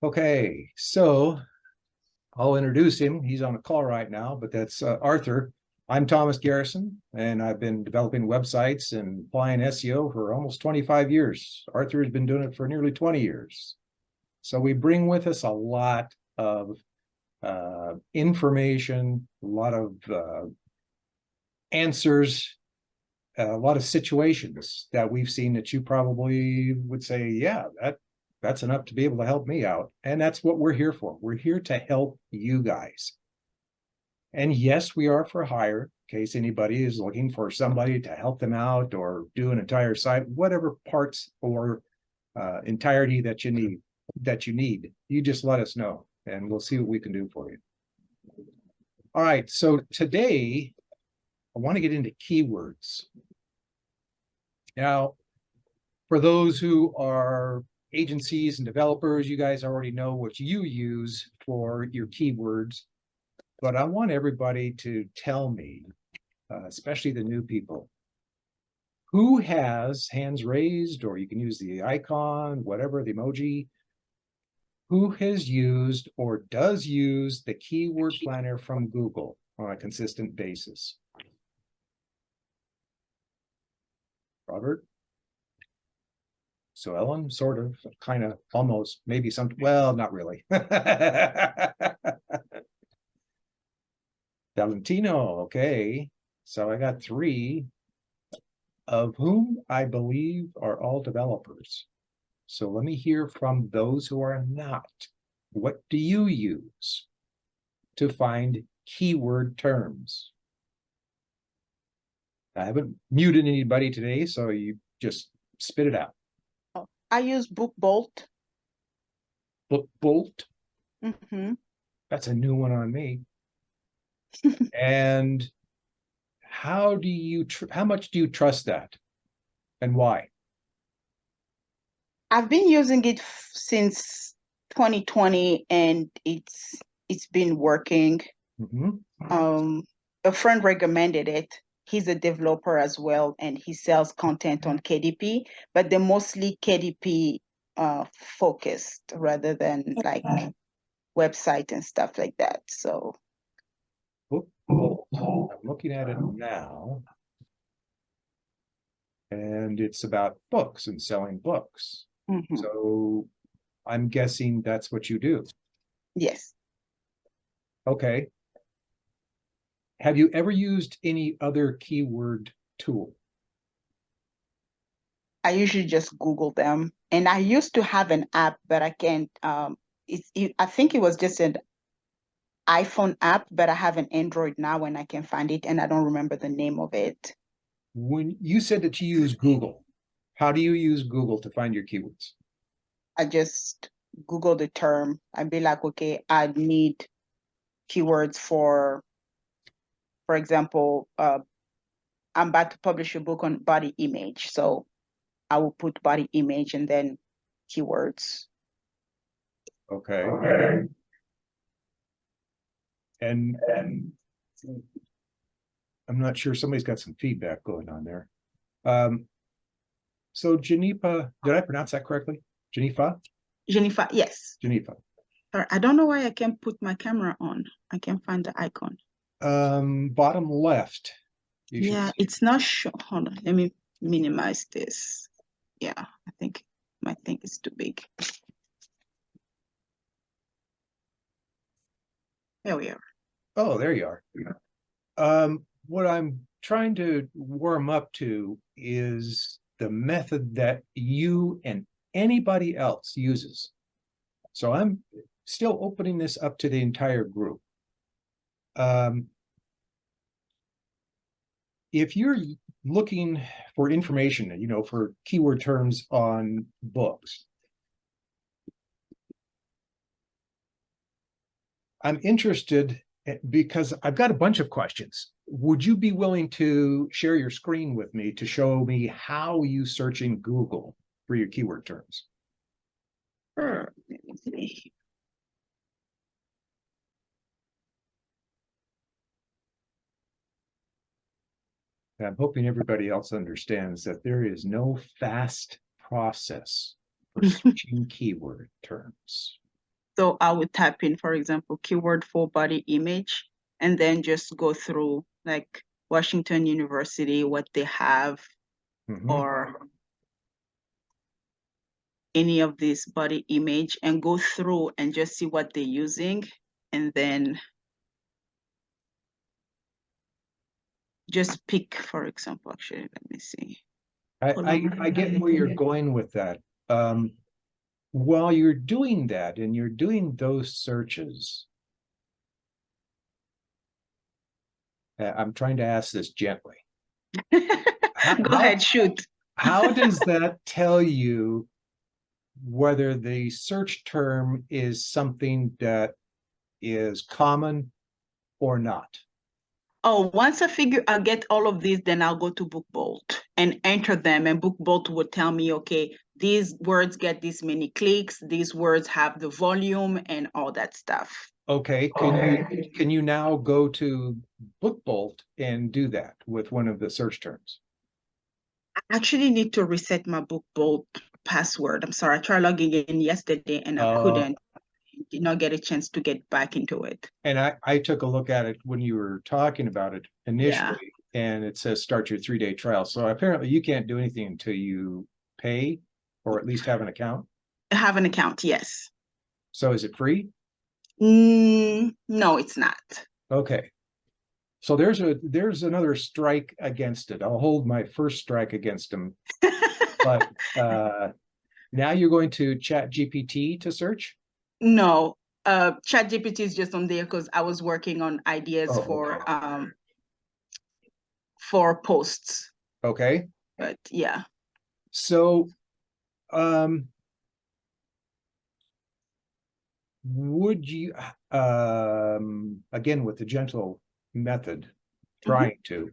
Okay, so I'll introduce him. He's on a call right now, but that's Arthur. I'm Thomas Garrison, and I've been developing websites and applying SEO for almost 25 years. Arthur has been doing it for nearly 20 years. So we bring with us a lot of information, a lot of answers, a lot of situations that we've seen that you probably would say, yeah, that's enough to be able to help me out. And that's what we're here for. We're here to help you guys. And yes, we are for hire in case anybody is looking for somebody to help them out or do an entire site, whatever parts or entirety that you need, you just let us know and we'll see what we can do for you. All right, so today I want to get into keywords. Now, for those who are agencies and developers, you guys already know what you use for your keywords, but I want everybody to tell me, especially the new people, who has hands raised, or you can use the icon, whatever, the emoji, who has used or does use the keyword planner from Google on a consistent basis? Robert? So Ellen, sort of, kind of, almost, maybe some, well, not really. Valentino, okay. So I got 3, of whom I believe are all developers. So let me hear from those who are not. What do you use to find keyword terms? I haven't muted anybody today, so you just spit it out. I use BookBolt. BookBolt? Mm-hmm. That's a new one on me. And how much do you trust that, and why? I've been using it since 2020, and it's been working. Mm-hmm. A friend recommended it. He's a developer as well, and he sells content on KDP, but they're mostly KDP focused rather than like website and stuff like that. So BookBolt. I'm looking at it now, and it's about books and selling books. mm-hmm. So I'm guessing that's what you do. Yes. Okay. Have you ever used any other keyword tool? I usually just Google them. And I used to have an app, but I can't. I think it was just an iPhone app, but I have an Android now and I can find it, and I don't remember the name of it. When you said that you use Google, how do you use Google to find your keywords? I just Google the term. I'd be like, okay, I need keywords for example, I'm about to publish a book on body image. So I will put body image and then keywords. Okay. And I'm not sure, somebody's got some feedback going on there. So Jenifa, did I pronounce that correctly? Jenifa? Jennifer, yes. Jenifa. I don't know why I can't put my camera on. I can't find the icon. Bottom left. Yeah, it's not sure. Hold on, let me minimize this. Yeah, I think my thing is too big. There we are. Oh, there you are. What I'm trying to warm up to is the method that you and anybody else uses. So I'm still opening this up to the entire group. If you're looking for information, for keyword terms on books, I'm interested because I've got a bunch of questions. Would you be willing to share your screen with me to show me how you search in Google for your keyword terms? Sure. Let me see. And I'm hoping everybody else understands that there is no fast process for searching keyword terms. So I would type in, for example, keyword for body image, and then just go through like Washington University, what they have, or any of this body image, and go through and just see what they're using, and then just pick, for example, actually, let me see. I get where you're going with that. While you're doing that and you're doing those searches, I'm trying to ask this gently. Go ahead, shoot. How does that tell you whether the search term is something that is common or not? Oh, once I get all of these, then I'll go to BookBolt and enter them, and BookBolt will tell me, okay, these words get this many clicks, these words have the volume and all that stuff. Okay, can you now go to BookBolt and do that with one of the search terms? I actually need to reset my BookBolt password. I'm sorry, I tried logging in yesterday and I couldn't. Did not get a chance to get back into it. And I took a look at it when you were talking about it initially, and it says start your 3-day trial. So apparently you can't do anything until you pay or at least have an account. I have an account, yes. So is it free? No, it's not. Okay. So there's another strike against it. I'll hold my first strike against them. But now you're going to ChatGPT to search? No, ChatGPT is just on there because I was working on ideas for posts. Okay. But yeah. So would you again with the gentle method trying to,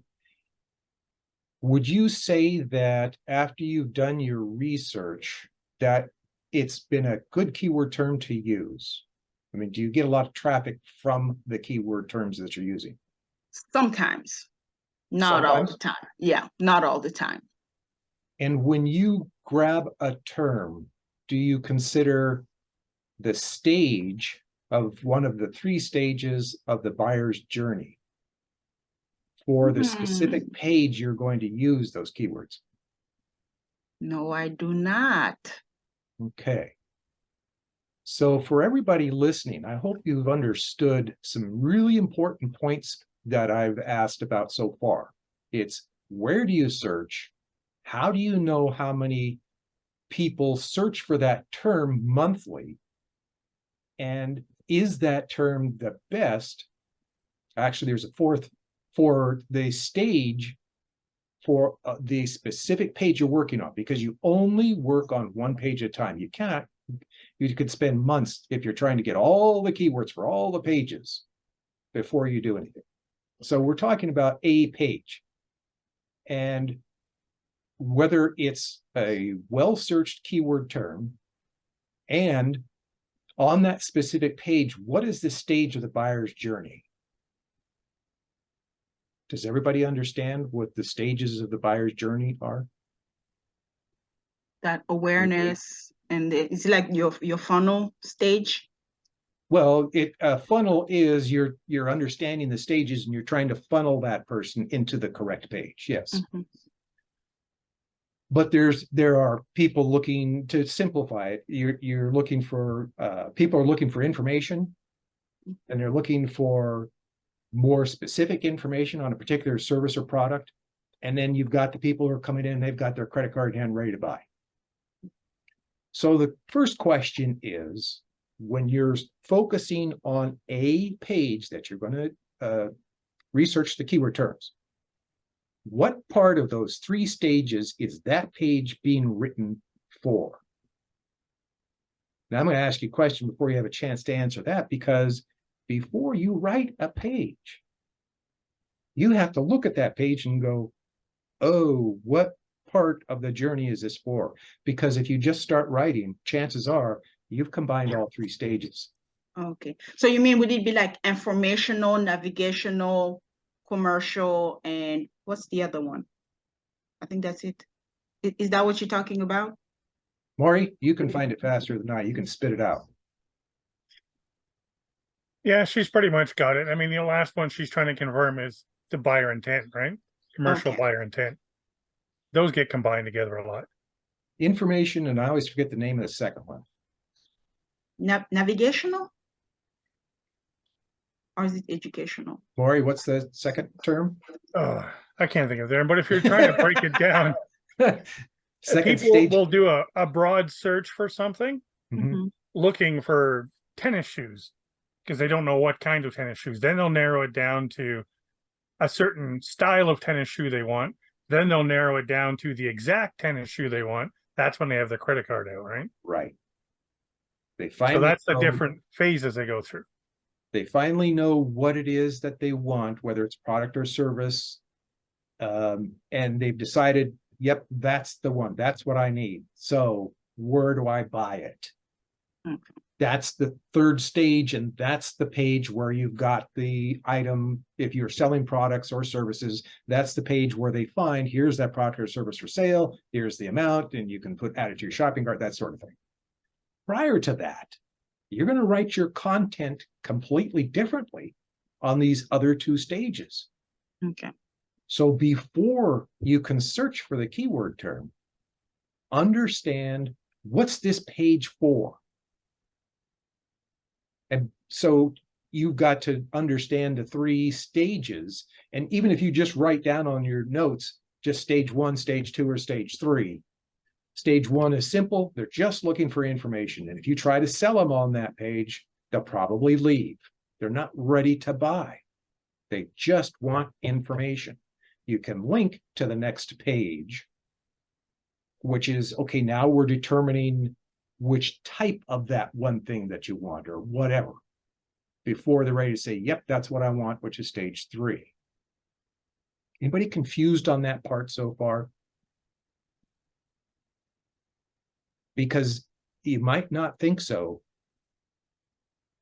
would you say that after you've done your research that it's been a good keyword term to use? I mean, do you get a lot of traffic from the keyword terms that you're using? Sometimes, not all the time. Yeah, not all the time. And when you grab a term, do you consider the stage of one of the 3 stages of the buyer's journey for the specific page you're going to use those keywords? No, I do not. Okay. So for everybody listening, I hope you've understood some really important points that I've asked about so far. It's where do you search? How do you know how many people search for that term monthly? And is that term the best? Actually, there's a fourth for the stage for the specific page you're working on, because you only work on one page at a time. You could spend months if you're trying to get all the keywords for all the pages before you do anything. So we're talking about a page, and whether it's a well-searched keyword term, and on that specific page, what is the stage of the buyer's journey? Does everybody understand what the stages of the buyer's journey are? That awareness, and it's like your funnel stage. Well, a funnel is you're understanding the stages and you're trying to funnel that person into the correct page. Yes. But there are people looking to simplify it. You're looking for people are looking for information, and they're looking for more specific information on a particular service or product. And then you've got the people who are coming in, they've got their credit card in hand ready to buy. So the first question is, when you're focusing on a page that you're going to research the keyword terms, what part of those 3 stages is that page being written for? Now, I'm going to ask you a question before you have a chance to answer that, because before you write a page, you have to look at that page and go, oh, what part of the journey is this for? Because if you just start writing, chances are you've combined all 3 stages. Okay. So you mean, would it be like informational, navigational, commercial, and what's the other one? I think that's it. Is that what you're talking about? Maury, you can find it faster than I. You can spit it out. Yeah, she's pretty much got it. I mean, the last one she's trying to confirm is the buyer intent, right? Commercial Okay. buyer intent. Those get combined together a lot. Information, and I always forget the name of the second one. Navigational? Or is it educational? Lori, what's the second term? I can't think of there, but if you're trying to break it down, Second people stage. will do a broad search for something, Mhm. looking for tennis shoes because they don't know what kind of tennis shoes. Then they'll narrow it down to a certain style of tennis shoe they want. Then they'll narrow it down to the exact tennis shoe they want. That's when they have the credit card out, right? Right. They So finally that's the know, different phases they go through. they finally know what it is that they want, whether it's product or service. And they've decided, yep, that's the one. That's what I need. So where do I buy it? Okay. That's the third stage, and that's the page where you've got the item. If you're selling products or services, that's the page where they find, here's that product or service for sale, here's the amount, and you can add it to your shopping cart, that sort of thing. Prior to that, you're going to write your content completely differently on these other two stages. Okay. So before you can search for the keyword term, understand what's this page for. And so you've got to understand the three stages. And even if you just write down on your notes, just stage 1, stage 2, or stage 3, stage 1 is simple. They're just looking for information. And if you try to sell them on that page, they'll probably leave. They're not ready to buy. They just want information. You can link to the next page, which is, okay, now we're determining which type of that one thing that you want or whatever, before they're ready to say, yep, that's what I want, which is stage 3. Anybody confused on that part so far? Because you might not think so,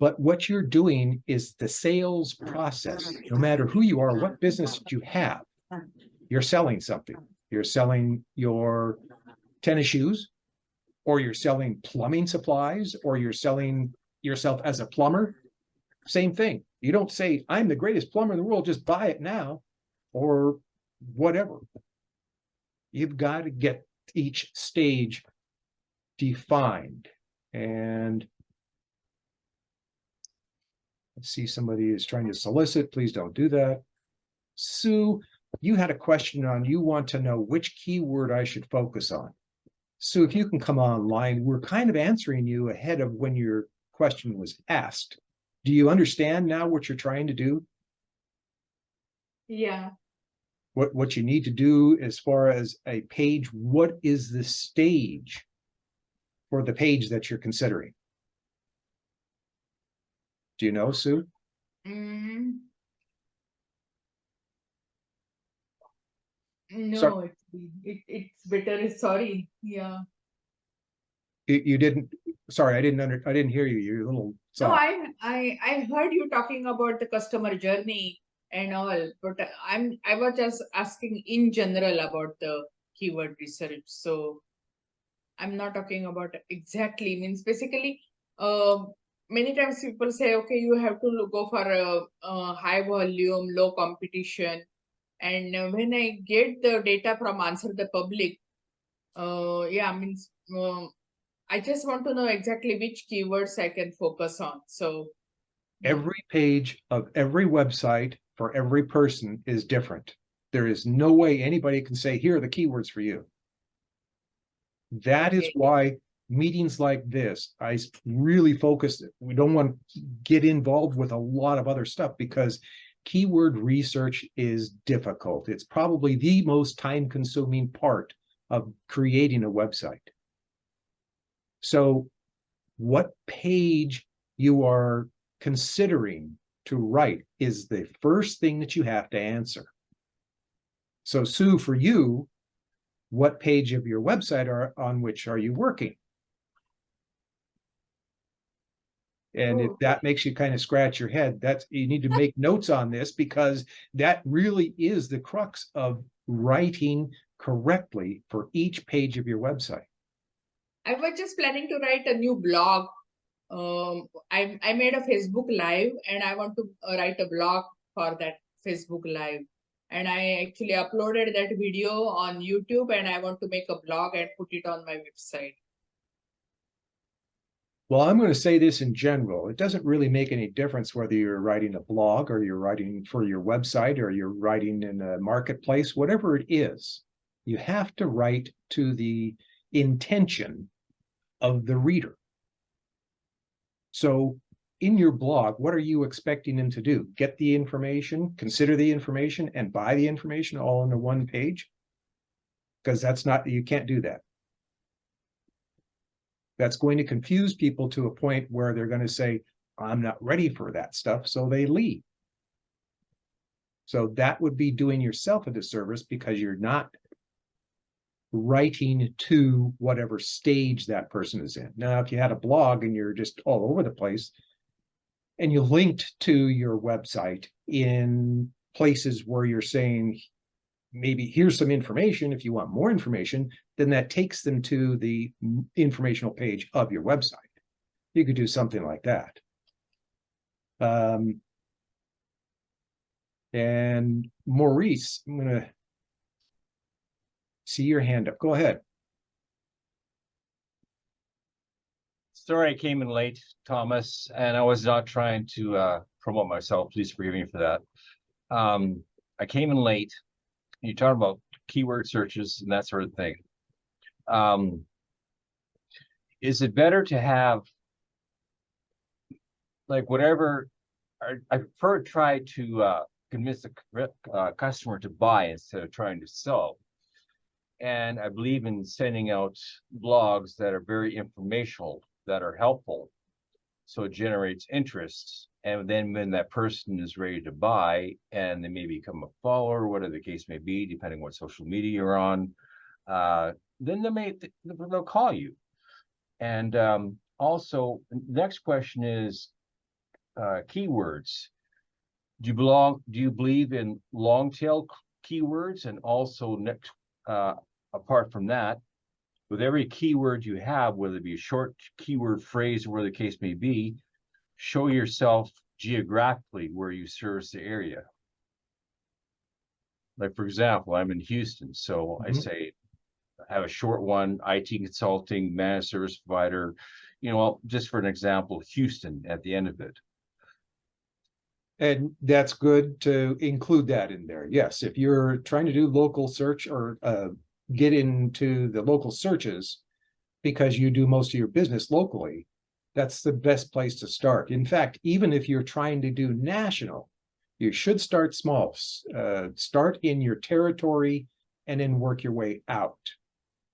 but what you're doing is the sales process. No matter who you are, what business you have, you're selling something. You're selling your tennis shoes, or you're selling plumbing supplies, or you're selling yourself as a plumber. Same thing. You don't say, I'm the greatest plumber in the world, just buy it now, or whatever. You've got to get each stage defined. And let's see, somebody is trying to solicit. Please don't do that. Sue, you had a question on, you want to know which keyword I should focus on. Sue, if you can come online, we're kind of answering you ahead of when your question was asked. Do you understand now what you're trying to do? Yeah. What you need to do as far as a page, what is the stage for the page that you're considering? Do you know, Sue? Mm. No, So it's better. Sorry. Yeah. you didn't, sorry, I didn't hear you. You're a little No, soft. I heard you talking about the customer journey and all, but I was just asking in general about the keyword research. So I'm not talking about exactly, means basically many times people say, okay, you have to go for a high volume, low competition. And when I get the data from Answer the Public, yeah, means I just want to know exactly which keywords I can focus on. So yeah. Every page of every website for every person is different. There is no way anybody can say, here are the keywords for you. That is Okay. why meetings like this, I really focus. We don't want to get involved with a lot of other stuff because keyword research is difficult. It's probably the most time-consuming part of creating a website. So what page you are considering to write is the first thing that you have to answer. So Sue, for you, what page of your website on which are you working? And if that makes you kind of scratch your head, that's, you need to make notes on this, because that really is the crux of writing correctly for each page of your website. I was just planning to write a new blog I made a Facebook Live and I want to write a blog for that Facebook Live. And I actually uploaded that video on YouTube and I want to make a blog and put it on my website. Well, I'm going to say this in general. It doesn't really make any difference whether you're writing a blog or you're writing for your website or you're writing in a marketplace, whatever it is, you have to write to the intention of the reader. So in your blog, what are you expecting them to do? Get the information, consider the information, and buy the information all in the one page? Because that's not, you can't do that. That's going to confuse people to a point where they're going to say, I'm not ready for that stuff, so they leave. So that would be doing yourself a disservice because you're not writing to whatever stage that person is in. Now, if you had a blog and you're just all over the place and you linked to your website in places where you're saying, maybe here's some information, if you want more information, then that takes them to the informational page of your website. You could do something like that. And Maurice, I'm going to see your hand up. Go ahead. Sorry I came in late, Thomas, and I was not trying to promote myself. Please forgive me for that. I came in late. You talk about keyword searches and that sort of thing. Is it better to have, like, whatever? I prefer to try to convince the customer to buy instead of trying to sell. And I believe in sending out blogs that are very informational, that are helpful, so it generates interest. And then when that person is ready to buy and they may become a follower, whatever the case may be, depending what social media you're on, then they'll call you. And also, next question is keywords. Do you believe in long tail keywords? And also, next, apart from that, with every keyword you have, whether it be a short keyword phrase or whatever the case may be, show yourself geographically where you service the area. Like, for example, I'm in Houston, so I say, I have a short one, IT consulting, managed service provider, you know, just for an example, Houston at the end of it. And that's good to include that in there. Yes, if you're trying to do local search or get into the local searches because you do most of your business locally, that's the best place to start. In fact, even if you're trying to do national, you should start small. Start in your territory and then work your way out.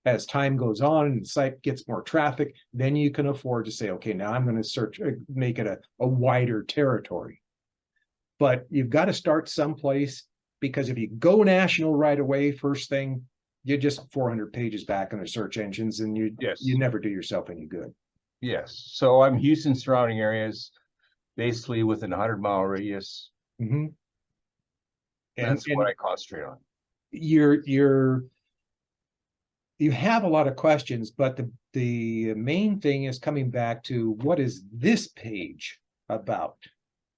As time goes on and the site gets more traffic, then you can afford to say, okay, now I'm going to search, make it a wider territory. But you've got to start someplace, because if you go national right away, first thing, you're just 400 pages back in the search engines, and you never do yourself any good. Yes. So I'm Houston surrounding areas, basically within a 100-mile radius. Mm-hmm. That's what I concentrate on. You have a lot of questions, but the main thing is coming back to, what is this page about?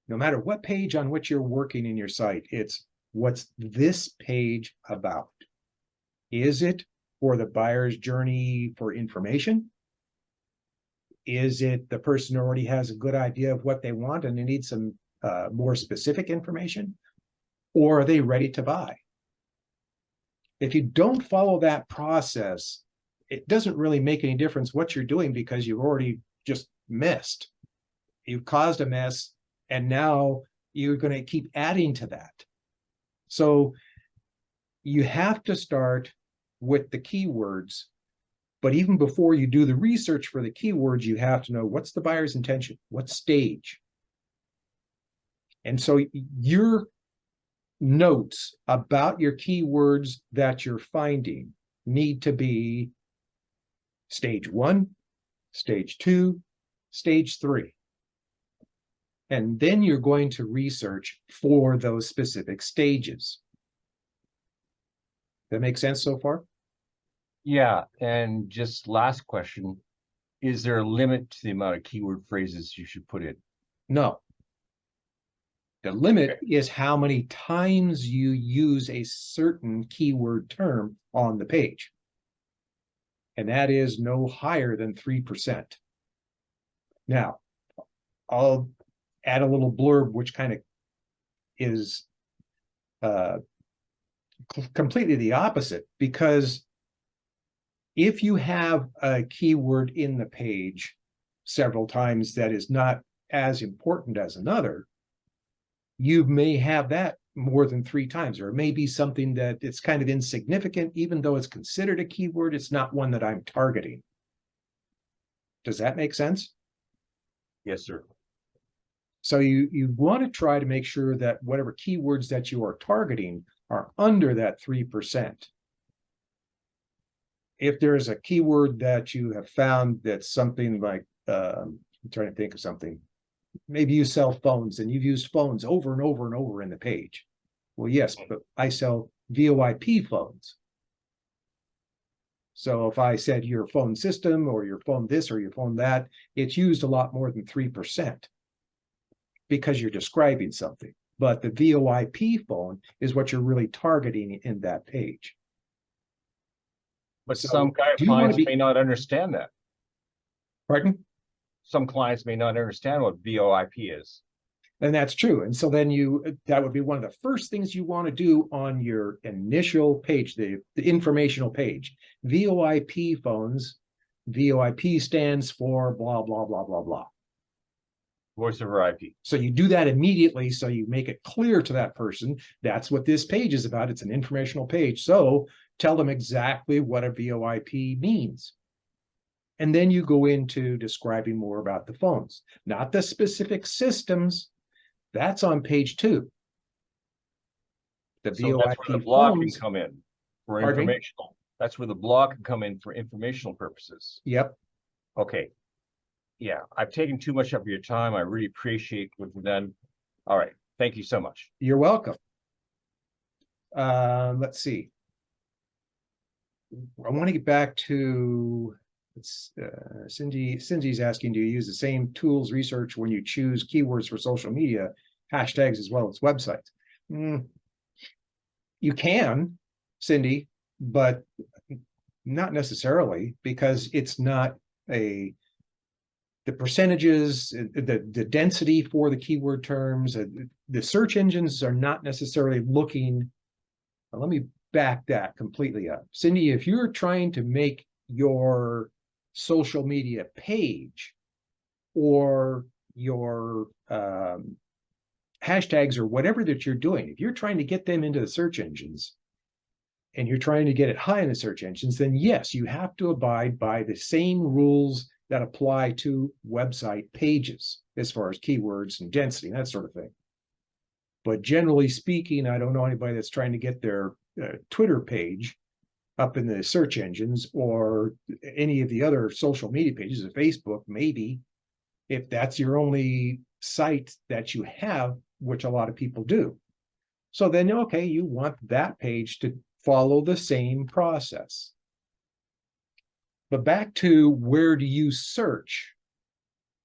No matter what page on which you're working in your site, it's what's this page about? Is it for the buyer's journey for information? Is it the person already has a good idea of what they want and they need some more specific information? Or are they ready to buy? If you don't follow that process, it doesn't really make any difference what you're doing, because you've already just missed. You've caused a mess, and now you're going to keep adding to that. So you have to start with the keywords, but even before you do the research for the keywords, you have to know, what's the buyer's intention? What stage? And so your notes about your keywords that you're finding need to be stage 1, stage 2, stage 3. And then you're going to research for those specific stages. That make sense so far? Yeah, and just last question. Is there a limit to the amount of keyword phrases you should put in? No. The limit is how many times you use a certain keyword term on the page. And that is no higher than 3%. Now, I'll add a little blurb, which kind of is completely the opposite, because if you have a keyword in the page several times that is not as important as another, you may have that more than 3 times, or it may be something that it's kind of insignificant, even though it's considered a keyword, it's not one that I'm targeting. Does that make sense? Yes, sir. So you want to try to make sure that whatever keywords that you are targeting are under that 3%. If there's a keyword that you have found that's something like, I'm trying to think of something, maybe you sell phones and you've used phones over and over and over in the page. Well, yes, but I sell VoIP phones. So if I said your phone system or your phone this or your phone that, it's used a lot more than 3% because you're describing something. But the VoIP phone is what you're really targeting in that page. But So some do you want clients to be, may not understand that. pardon? Some clients may not understand what VoIP is. And that's true. And so then that would be one of the first things you want to do on your initial page, the informational page. VoIP phones, VoIP stands for blah, blah, blah, blah, blah. Voice over IP. So you do that immediately, so you make it clear to that person, that's what this page is about. It's an informational page. So tell them exactly what a VoIP means. And then you go into describing more about the phones, not the specific systems. That's on page 2. The So that's where the VoIP blog can phones. come in for Pardon me? informational. That's where the blog can come in for informational purposes. Yep. Okay. Yeah, I've taken too much of your time. I really appreciate what you've done. All right. Thank you so much. You're welcome. Let's see. I want to get back to Cindy's asking, do you use the same tools research when you choose keywords for social media, hashtags as well as websites? You can, Cindy, but not necessarily, because it's not the percentages, the density for the keyword terms, the search engines are not necessarily looking. Let me back that completely up. Cindy, if you're trying to make your social media page or your hashtags or whatever that you're doing, if you're trying to get them into the search engines and you're trying to get it high in the search engines, then yes, you have to abide by the same rules that apply to website pages as far as keywords and density and that sort of thing. But generally speaking, I don't know anybody that's trying to get their Twitter page up in the search engines or any of the other social media pages of Facebook, maybe, if that's your only site that you have, which a lot of people do. So then, okay, you want that page to follow the same process. But back to where do you search?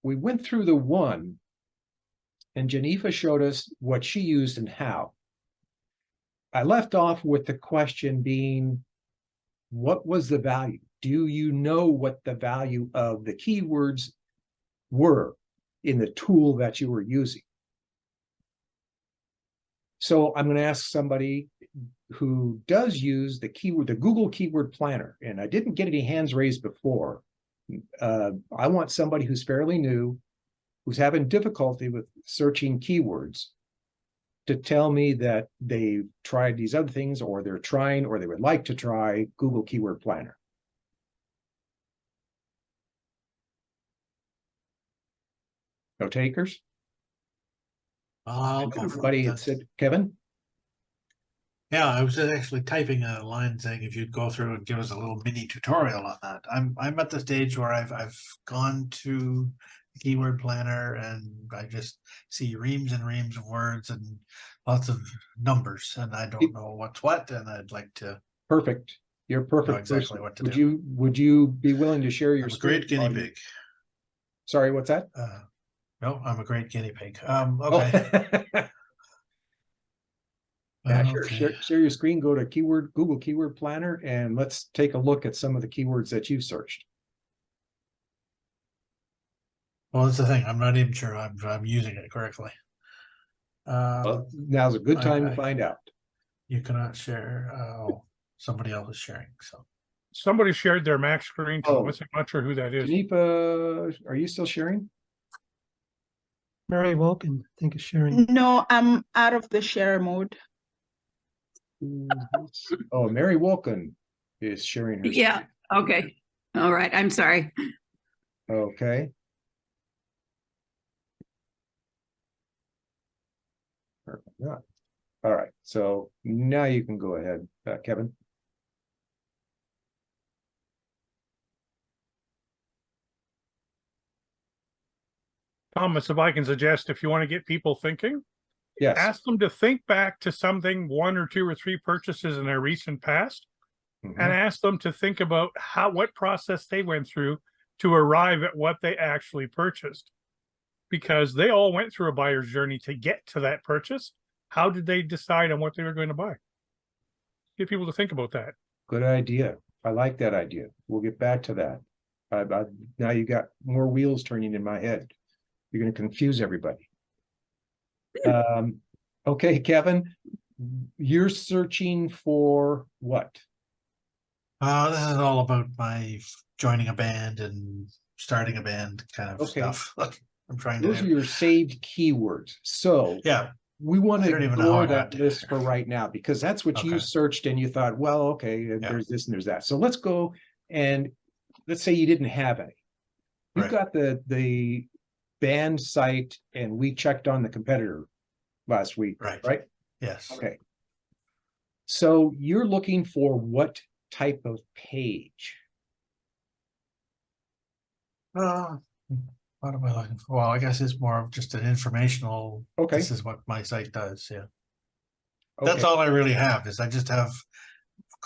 We went through the one, and Geneva showed us what she used and how. I left off with the question being, what was the value? Do you know what the value of the keywords were in the tool that you were using? So I'm going to ask somebody who does use the Google Keyword Planner, and I didn't get any hands raised before. I want somebody who's fairly new, who's having difficulty with searching keywords, to tell me that they've tried these other things, or they're trying, or they would like to try Google Keyword Planner. No takers? I'll go for Everybody it. had said, Kevin? Yeah, I was actually typing a line saying if you'd go through and give us a little mini tutorial on that. I'm at the stage where I've gone to the keyword planner and I just see reams and reams of words and lots of numbers, and I don't know what's what, and I'd like to. Perfect. You're a perfect exactly person. what to Would do. you be willing to share your I'm a great screen guinea while you- pig. Sorry, what's that? No, I'm a great guinea pig. Oh. Okay. Yeah, sure. Okay. Share your screen, go to Google Keyword Planner, and let's take a look at some of the keywords that you've searched. Well, that's the thing. I'm not even sure I'm using it correctly. Well, now's a good time to find out. You cannot share. Oh, somebody else is sharing. So Somebody shared their Mac screen to Oh. us. I'm not sure who that is. Janifa, are you still sharing? Mary Wilkin, I think is sharing. No, I'm out of the share mode. Oh, Mary Wilkin is sharing her Yeah, screen. okay. All right, I'm sorry. Okay. Yeah. All right, so now you can go ahead, Kevin. Thomas, if I can suggest, if you want to get people thinking, Yes. ask them to think back to something, 1 or 2 or 3 purchases in their recent past, Mhm. and ask them to think about what process they went through to arrive at what they actually purchased. Because they all went through a buyer's journey to get to that purchase. How did they decide on what they were going to buy? Get people to think about that. Good idea. I like that idea. We'll get back to that. Now you got more wheels turning in my head. You're going to confuse everybody. Okay, Kevin, you're searching for what? this is all about my joining a band and starting a band kind of Okay. stuff. I'm trying Those to are your saved keywords. So yeah. we want I to don't even know how ignore I that got list for right now because that's what you Okay. searched and you thought, well, okay, there's this and there's that. So let's go and let's say you didn't have any. You've Right. got the band site and we checked on the competitor last week, right? Yes. Okay. So you're looking for what type of page? What am I looking for? Well, I guess it's more of just an informational. Okay. This is what my site does. Yeah. Okay. That's all I really have is I just have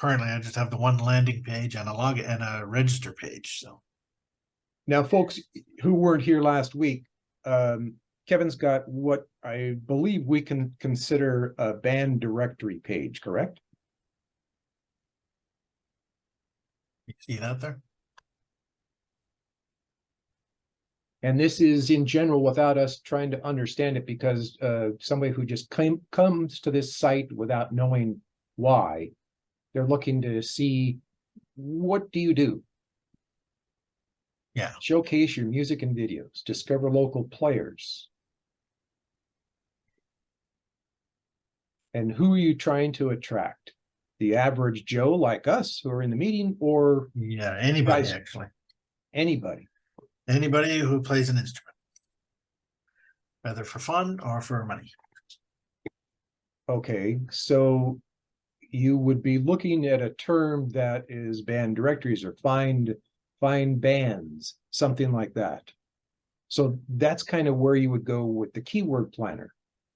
the one landing page and a register page. So Now, folks who weren't here last week, Kevin's got what I believe we can consider a band directory page, correct? you see that there? And this is in general without us trying to understand it because somebody who just comes to this site without knowing why, they're looking to see what do you do? Yeah. Showcase your music and videos, discover local players. And who are you trying to attract? The average Joe like us who are in the meeting or Yeah. Anybody guys, actually. anybody? Anybody who plays an instrument, whether for fun or for money. Okay, so you would be looking at a term that is band directories or find bands, something like that. So that's kind of where you would go with the keyword planner.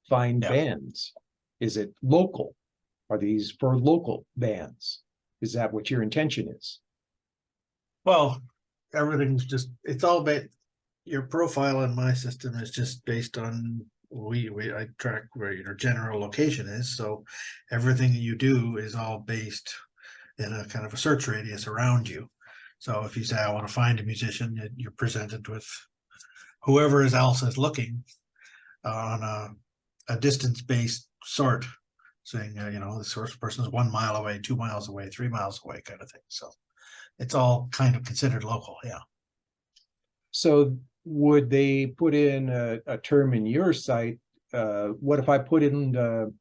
Find bands. Is it local? Are these for local bands? Is that what your intention is? Well, everything's just, it's all based, your profile in my system is just based on, I track where your general location is. So everything you do is all based in a kind of a search radius around you. So if you say, I want to find a musician, you're presented with whoever else is looking on a distance-based sort, saying, this source person is 1 mile away, 2 miles away, 3 miles away kind of thing. So it's all kind of considered local. Yeah. So would they put in a term in your site? What if I put in the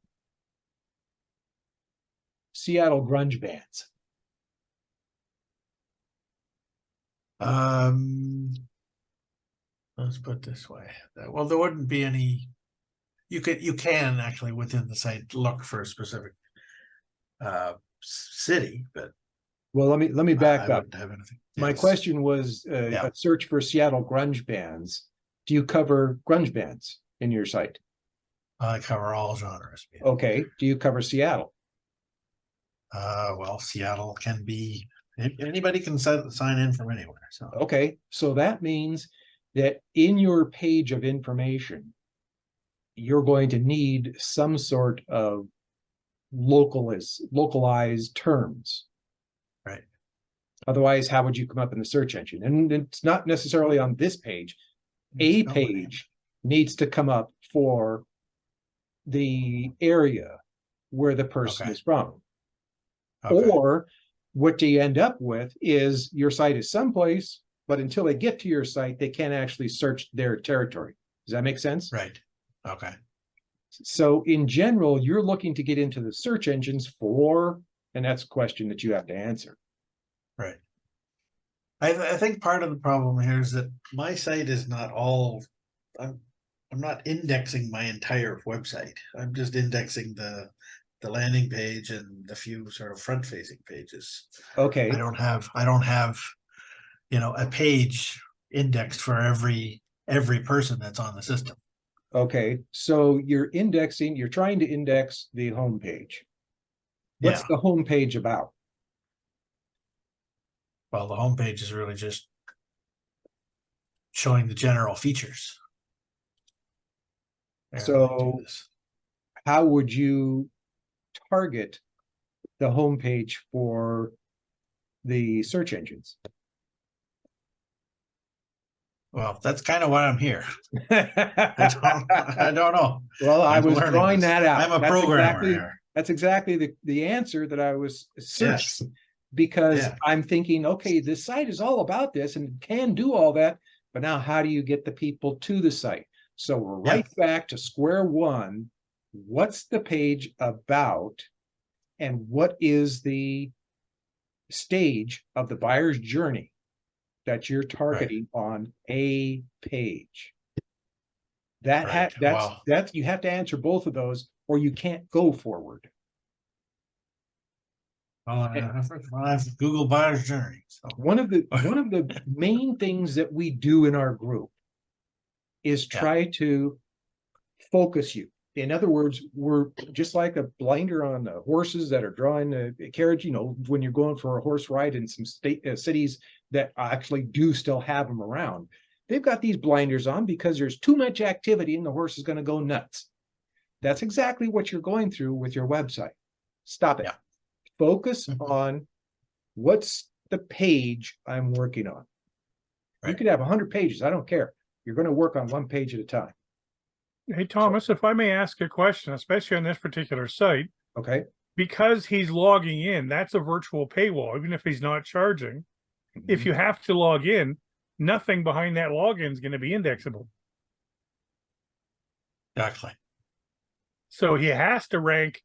Seattle grunge bands? Let's put it this way. Well, there wouldn't be any. You can actually within the site look for a specific city, but Well, let me back I up. wouldn't have anything. My Yes. question was a search for Seattle grunge bands. Do you cover grunge bands in your site? I cover all genres. Okay. Do you cover Seattle? Well, Seattle can be, anybody can sign in from anywhere, so. Okay, so that means that in your page of information, you're going to need some sort of localized terms. Right. Otherwise, how would you come up in the search engine? And it's not necessarily on this page. A page needs to come up for the area where the person Okay. is from. Okay. Or what you end up with is your site is someplace, but until they get to your site, they can't actually search their territory. Does that make sense? Right. Okay. So in general, you're looking to get into the search engines for, and that's a question that you have to answer. Right. I think part of the problem here is that my site is not all, I'm not indexing my entire website. I'm just indexing the landing page and the few sort of front facing pages. Okay. I don't have, you know, a page indexed for every person that's on the system. Okay. So you're trying to index the home page. What's Yeah. the home page about? Well, the home page is really just showing the general features. There, let me do So this. how would you target the home page for the search engines? Well, that's kind of why I'm here. I don't know. Well, I I'm was learning drawing this. that out. I'm a That's programmer exactly, here. That's exactly the answer that I was searching. Yes. Because Yeah. I'm thinking, okay, this site is all about this and can do all that, but now how do you get the people to the site? So we're right back to square one. What's the page about? And what is the stage of the buyer's journey that you're targeting on a page? That's you have to answer both of those or you can't go forward. Well, I have Google buyer's journey. So One of the main things that we do in our group is try to focus you. In other words, we're just like a blinder on the horses that are drawing a carriage. You know, when you're going for a horse ride in some cities that actually do still have them around, they've got these blinders on because there's too much activity and the horse is going to go nuts. That's exactly what you're going through with your website. Stop it. Focus on what's the page I'm working on. You could have 100 pages. I don't care. You're going to work on one page at a time. Hey, Thomas, if I may ask a question, especially on this particular site, Okay. because he's logging in, that's a virtual paywall, even if he's not charging. If you have to log in, nothing behind that login is going to be indexable. exactly. So he has to rank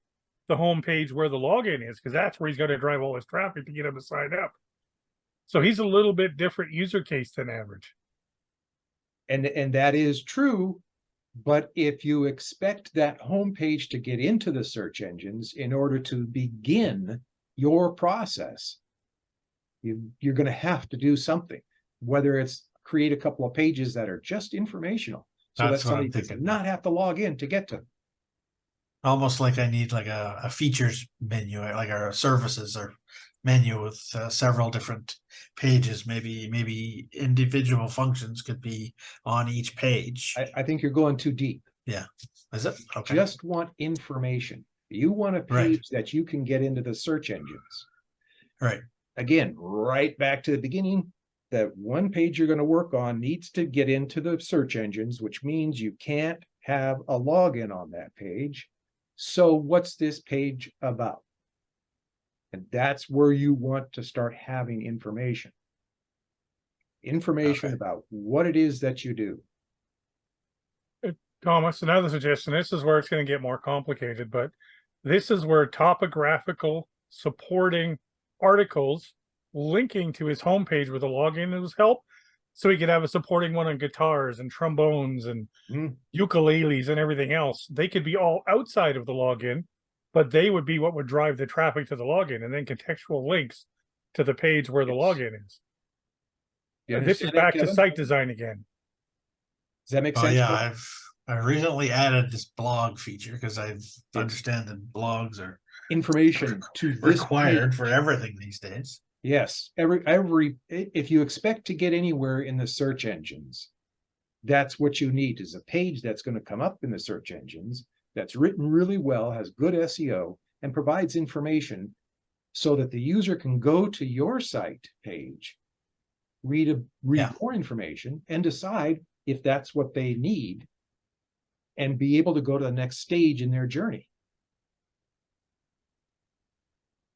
the home page where the login is, because that's where he's going to drive all his traffic to get him to sign up. So he's a little bit different user case than average. And that is true. But if you expect that homepage to get into the search engines in order to begin your process, you're going to have to do something, whether it's create a couple of pages that are just informational so that somebody does not have to log in to get to them. Almost like I need like a features menu, like our services or menu with several different pages. Maybe individual functions could be on each page. I think you're going too deep. Yeah. Is it? Okay. Just want information. You want a page that you can get into the search engines. Right. Again, right back to the beginning, that one page you're going to work on needs to get into the search engines, which means you can't have a login on that page. So what's this page about? And that's where you want to start having information. Information about what it is that you do. Thomas, another suggestion, this is where it's going to get more complicated, but this is where topographical supporting articles linking to his homepage with a login and his help. So he could have a supporting one on guitars and trombones and ukuleles and everything else. They could be all outside of the login, but they would be what would drive the traffic to the login, and then contextual links to the page where the login is. This is back to site design again. Does that make sense? Yeah, I recently added this blog feature because I understand that blogs are information to this Required page. for everything these days. Yes, if you expect to get anywhere in the search engines, that's what you need, is a page that's going to come up in the search engines, that's written really well, has good SEO, and provides information so that the user can go to your site page, read Yeah. more information, and decide if that's what they need, and be able to go to the next stage in their journey.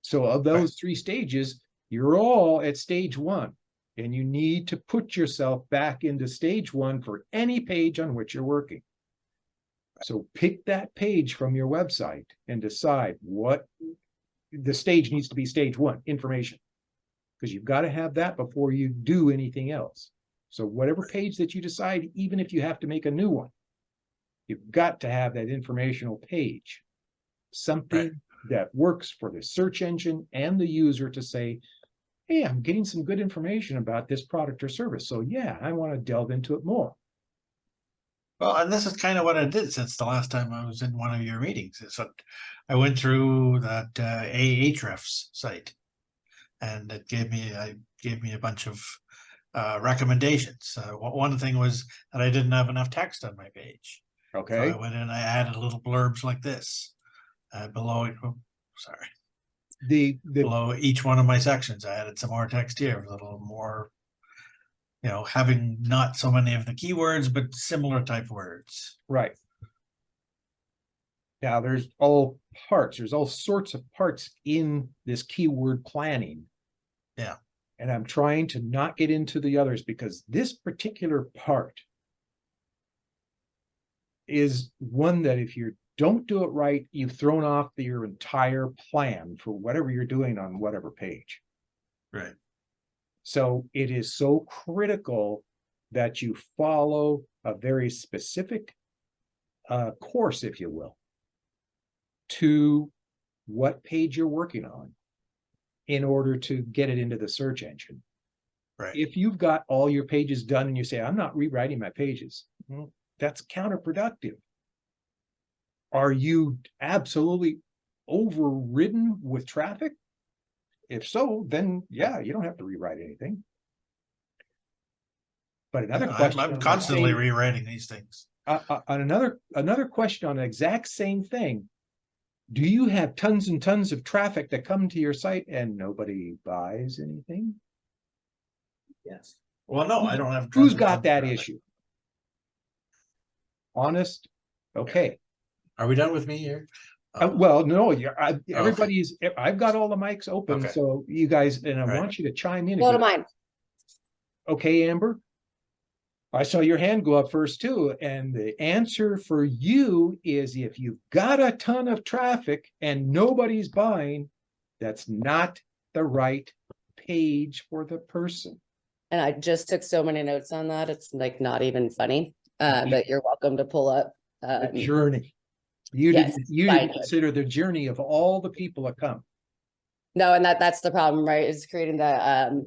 So of those 3 stages, you're all at stage 1, and you need to put yourself back into stage 1 for any page on which you're working. So pick that page from your website and decide what the stage needs to be. Stage 1, information, because you've got to have that before you do anything else. So whatever page that you decide, even if you have to make a new one, you've got to have that informational page, something that works for the search engine and the user to say, hey, I'm getting some good information about this product or service. So yeah, I want to delve into it more. Well, and this is kind of what I did since the last time I was in one of your meetings. Is what I went through that Ahrefs site, and it gave me a bunch of recommendations. One thing was that I didn't have enough text on my page. Okay. So I went in, I added little blurbs like this below. Oh, sorry. Below each one of my sections, I added some more text here, a little more, having not so many of the keywords, but similar type words. Right. Now there's all sorts of parts in this keyword planning. Yeah. And I'm trying to not get into the others, because this particular part is one that if you don't do it right, you've thrown off your entire plan for whatever you're doing on whatever page. Right. So it is so critical that you follow a very specific course, if you will, to what page you're working on in order to get it into the search engine. Right. If you've got all your pages done and you say, I'm not rewriting my pages, well, that's counterproductive. Are you absolutely overridden with traffic? If so, then yeah, you don't have to rewrite anything. But another question, I'm constantly rewriting these things. Another question on the exact same thing. Do you have tons and tons of traffic that come to your site and nobody buys anything? Yes. Well, no, I don't have. Who's got that issue? Honest? Okay. Are we done with me here? Well, no, everybody's, I've got all the mics open, Okay. so you guys, and I Right. want you to chime in. Go to mine. Okay, Amber? I saw your hand go up first too, and the answer for you is, if you've got a ton of traffic and nobody's buying, that's not the right page for the person. And I just took so many notes on that. It's like not even funny. But you're welcome to pull up. The journey. You yes, didn't consider the journey of all the people that come. No, and that's the problem, right? Is creating the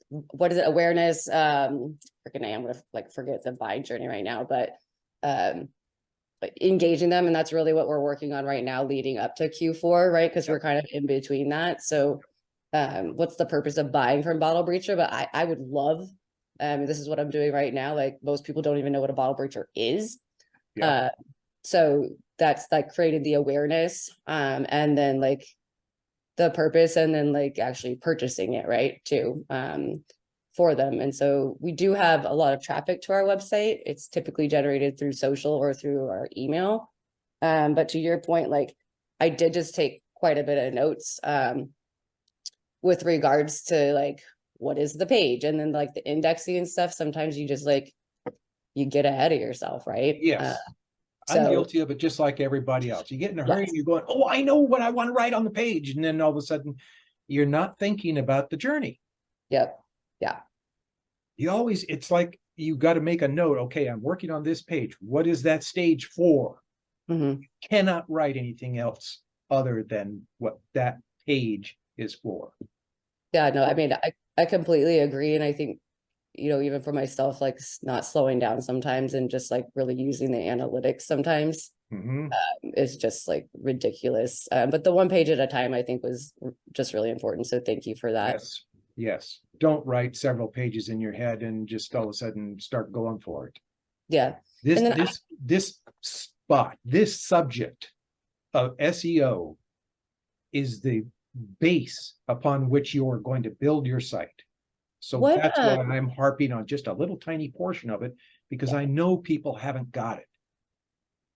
what is it? Awareness. Freaking I'm gonna forget the buying journey right now, but engaging them, and that's really what we're working on right now, leading up to Q4, right? Because we're kind of in between that. So, what's the purpose of buying from Bottle Breacher? But I would love. This is what I'm doing right now. Like, most people don't even know what a bottle breacher is. Yeah. So that's creating the awareness, and then the purpose, and then actually purchasing it, right, too, for them. And so we do have a lot of traffic to our website. It's typically generated through social or through our email. But to your point, I did just take quite a bit of notes with regards to what is the page, and then the indexing and stuff. Sometimes you just you get ahead of yourself, right? Yes. I'm guilty of it, just like everybody else. You get in a hurry and you're going, oh, I know what I want to write on the page. And then all of a sudden you're not thinking about the journey. Yep. Yeah. It's like you got to make a note. Okay, I'm working on this page. What is that stage for? Mm-hmm. You cannot write anything else other than what that page is for. Yeah, no, I mean, I completely agree. And I think even for myself, like not slowing down sometimes and just like really using the analytics sometimes Mhm. is just like ridiculous. But the one page at a time, I think, was just really important. So thank you for that. Yes, yes. Don't write several pages in your head and just all of a sudden start going for it. Yeah. This, And then this subject of SEO is the base upon which you are going to build your site. So What, that's why I'm harping on just a little tiny portion of it, because I know people haven't got it.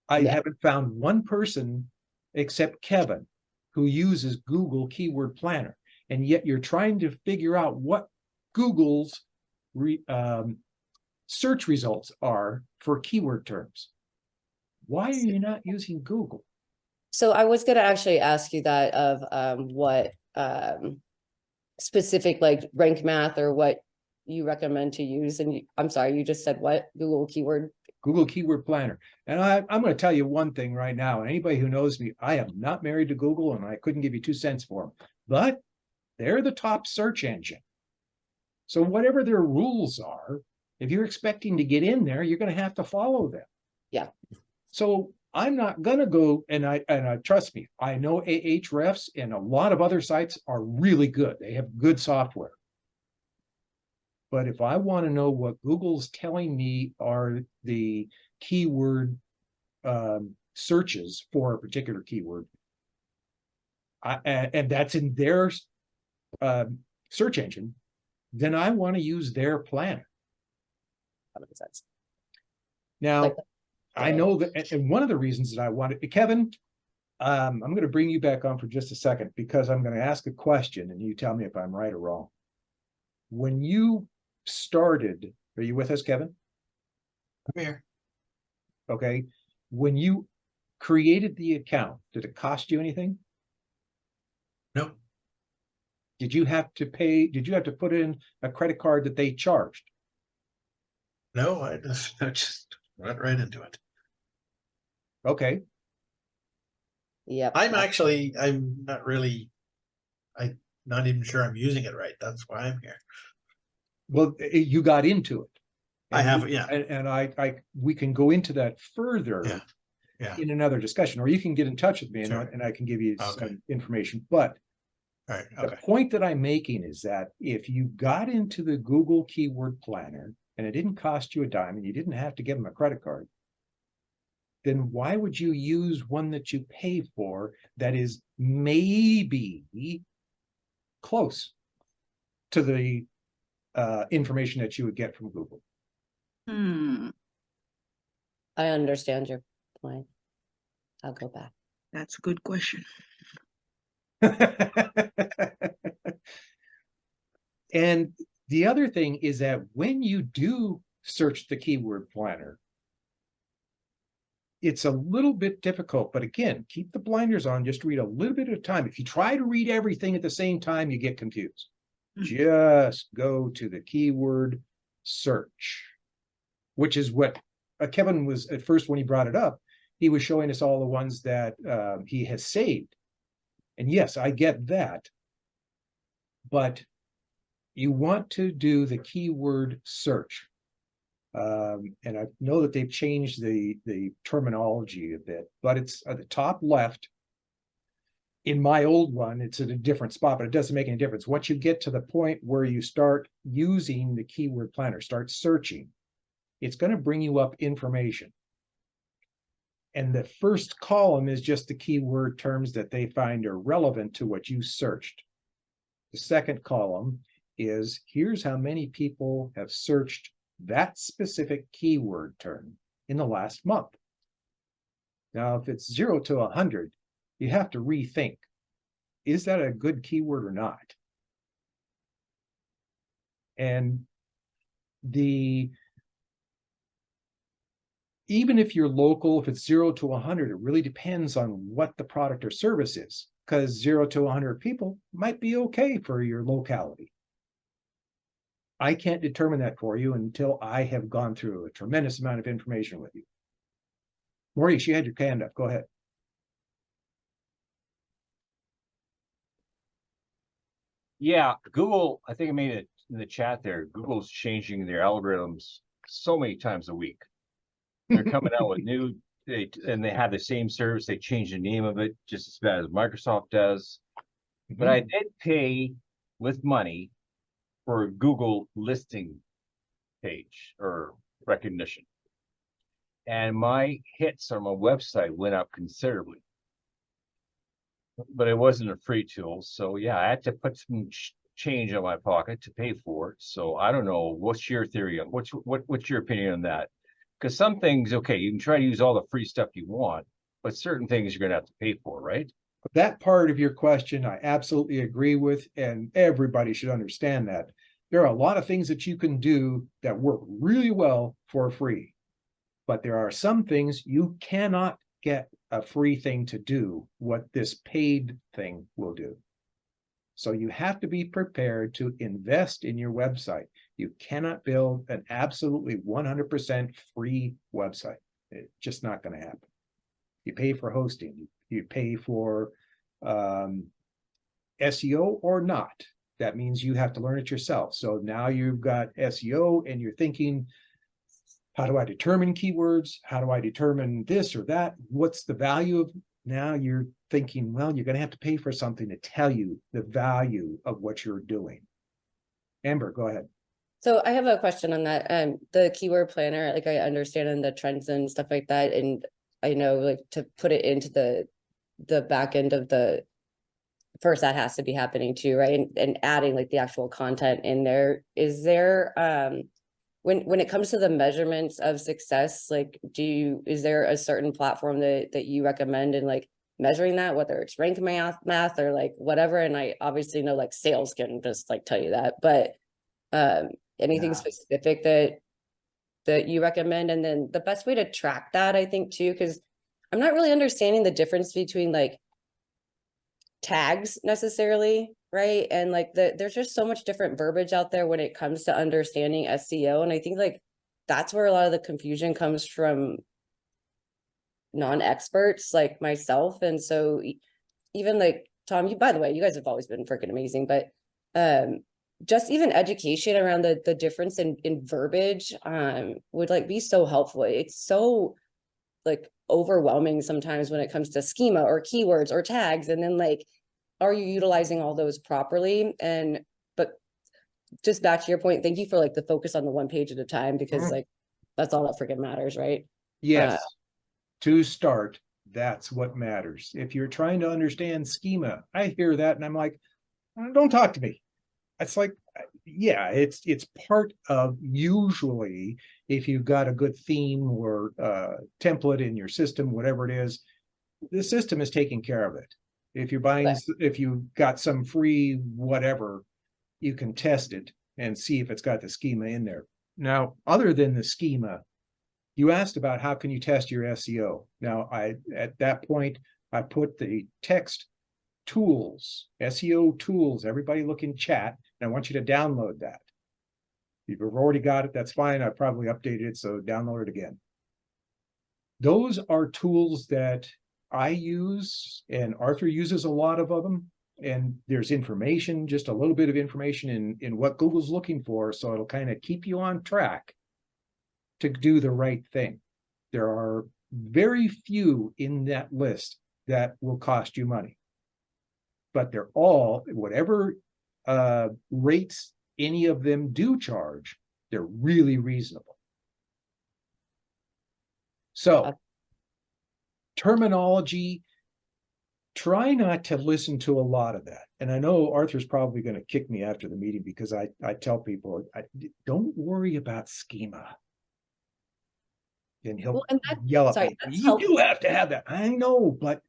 I Yeah. haven't found one person except Kevin who uses Google Keyword Planner, and yet you're trying to figure out what Google's search results are for keyword terms. Why are you not using Google? So I was going to actually ask you that of what specific like rank math or what you recommend to use. And I'm sorry, you just said what? Google Keyword? Google Keyword Planner. And I'm going to tell you one thing right now. And anybody who knows me, I am not married to Google, and I couldn't give you 2 cents for them. But they're the top search engine. So whatever their rules are, if you're expecting to get in there, you're going to have to follow them. Yeah. So I'm not going to go, and I trust me, I know Ahrefs and a lot of other sites are really good. They have good software. But if I want to know what Google's telling me are the keyword searches for a particular keyword, and that's in their search engine, then I want to use their planner. That makes sense. Now, Like, I know that, and one of the reasons that I wanted, Kevin, I'm going to bring you back on for just a second, because I'm going to ask a question and you tell me if I'm right or wrong. When you started, are you with us, Kevin? I'm here. Okay. When you created the account, did it cost you anything? Nope. Did you have to pay? Did you have to put in a credit card that they charged? No, I just went right into it. Okay. Yep. I'm not even sure I'm using it right. That's why I'm here. Well, you got into it. I And have, we- yeah. And we can go into that further Yeah. Yeah. in another discussion, or you can get in touch with me and, Sure. and I can give you Okay. some information. But All right. the Okay. point that I'm making is that if you got into the Google Keyword Planner and it didn't cost you a dime and you didn't have to give them a credit card, then why would you use one that you pay for that is maybe close to the information that you would get from Google? I understand your point. I'll go back. That's a good question. And the other thing is that when you do search the keyword planner, it's a little bit difficult, but again, keep the blinders on, just read a little bit at a time. If you try to read everything at the same time, you get confused. Just go to the keyword search, which is what Kevin was at first when he brought it up. He was showing us all the ones that he has saved. And yes, I get that. But you want to do the keyword search. And I know that they've changed the terminology a bit, but it's at the top left. In my old one, it's at a different spot, but it doesn't make any difference. Once you get to the point where you start using the keyword planner, start searching, it's going to bring you up information. And the first column is just the keyword terms that they find are relevant to what you searched. The second column is here's how many people have searched that specific keyword term in the last month. Now, if it's 0 to 100, you have to rethink, is that a good keyword or not? And even if you're local, if it's 0 to 100, it really depends on what the product or service is, because 0 to 100 people might be okay for your locality. I can't determine that for you until I have gone through a tremendous amount of information with you. Maurice, you had your hand up. Go ahead. Yeah, Google, I think it made a in the chat there, Google's changing their algorithms so many times a week. They're coming out with new, and they have the same service. They change the name of it just as bad as Microsoft does. But I did pay with money for a Google listing page or recognition. And my hits on my website went up considerably. But it wasn't a free tool. So yeah, I had to put some change in my pocket to pay for it. So I don't know. What's your theory on what's your opinion on that? Because some things, okay, you can try to use all the free stuff you want, but certain things you're gonna have to pay for, right? That part of your question, I absolutely agree with, and everybody should understand that. There are a lot of things that you can do that work really well for free, but there are some things you cannot get a free thing to do what this paid thing will do. So you have to be prepared to invest in your website. You cannot build an absolutely 100% free website. It's just not going to happen. You pay for hosting, you pay for SEO or not. That means you have to learn it yourself. So now you've got SEO and you're thinking, how do I determine keywords? How do I determine this or that? What's the value of? Now you're thinking, well, you're going to have to pay for something to tell you the value of what you're doing. Amber, go ahead. So I have a question on that. The keyword planner, like I understand in the trends and stuff like that, and I know like to put it into the back end of the first, that has to be happening too, right? And adding like the actual content in there. Is there when it comes to the measurements of success, like is there a certain platform that you recommend in like measuring that, whether it's rank math or like whatever? And I obviously know like sales can just like tell you that, but anything specific that you recommend? And then the best way to track that, I think too, because I'm not really understanding the difference between like tags necessarily, right? And like there's just so much different verbiage out there when it comes to understanding SEO. And I think like that's where a lot of the confusion comes from non-experts like myself. And so even like Tom, by the way, you guys have always been freaking amazing, but just even education around the difference in verbiage would like be so helpful. It's so like overwhelming sometimes when it comes to schema or keywords or tags, and then like, are you utilizing all those properly? And but just back to your point, thank you for like the focus on the one page at a time, because like that's all that freaking matters, right? Yes. To start, that's what matters. If you're trying to understand schema, I hear that and I'm like, don't talk to me. It's like, yeah, it's part of, usually if you've got a good theme or template in your system, whatever it is, the system is taking care of it. If you're buying, if you've got some free whatever, you can test it and see if it's got the schema in there. Now, other than the schema, you asked about how can you test your SEO. Now, at that point, I put the text tools, SEO tools, everybody look in chat, and I want you to download that. If you've already got it, that's fine. I probably updated it, so download it again. Those are tools that I use, and Arthur uses a lot of them. And there's information, just a little bit of information in what Google's looking for, so it'll kind of keep you on track to do the right thing. There are very few in that list that will cost you money, but they're all, whatever rates any of them do charge, they're really reasonable. So terminology, try not to listen to a lot of that. And I know Arthur's probably going to kick me after the meeting because I tell people, don't worry about schema. And he'll yell at me. You do have to have that. I know, but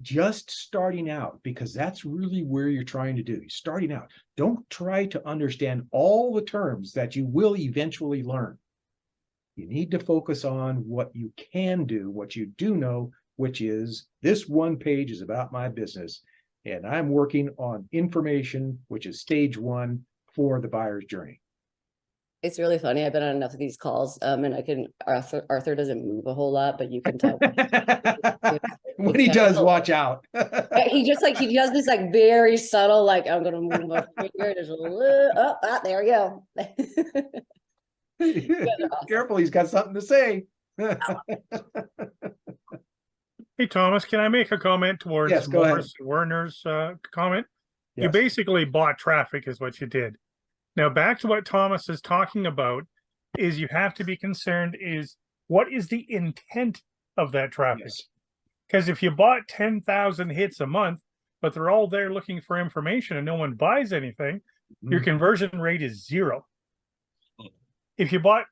just starting out, because that's really where you're trying to do. You're starting out. Don't try to understand all the terms that you will eventually learn. You need to focus on what you can do, what you do know, which is this one page is about my business. And I'm working on information, which is stage one for the buyer's journey. It's really funny. I've been on enough of these calls, and Arthur doesn't move a whole lot, but you can tell. When he does, watch out. He just like, he does this like very subtle, like, I'm gonna move my finger, just a little, there we go. Careful, he's got something to say. Hey, Thomas, can I make a comment towards Yes, go ahead. Morris Werner's comment? You Yes. basically bought traffic is what you did. Now, back to what Thomas is talking about is you have to be concerned is what is the intent of that traffic? Yes. Because if you bought 10,000 hits a month, but they're all there looking for information and no one buys anything, your conversion rate is 0. If you bought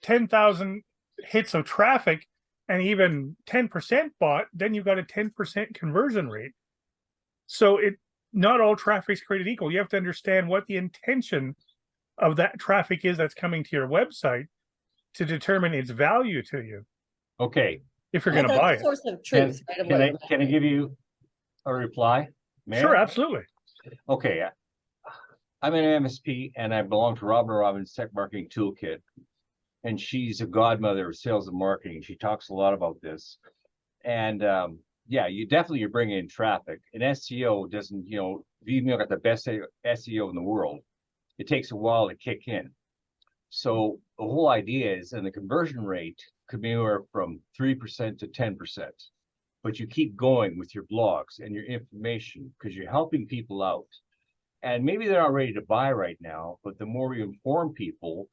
10,000 hits of traffic and even 10% bought, then you've got a 10% conversion rate. So not all traffic is created equal. You have to understand what the intention of that traffic is that's coming to your website to determine its value to you. Okay. If you're going to buy it. Source of truth. Can I give you a reply? Sure, absolutely. Okay. I'm an MSP and I belong to Robin Robbins Tech Marketing Toolkit. And she's a godmother of sales and marketing. She talks a lot about this. And yeah, you're bringing in traffic. And SEO doesn't, even got the best SEO in the world, it takes a while to kick in. So the whole idea is, and the conversion rate could be anywhere from 3% to 10%. But you keep going with your blogs and your information because you're helping people out. And maybe they're not ready to buy right now, but the more you inform people,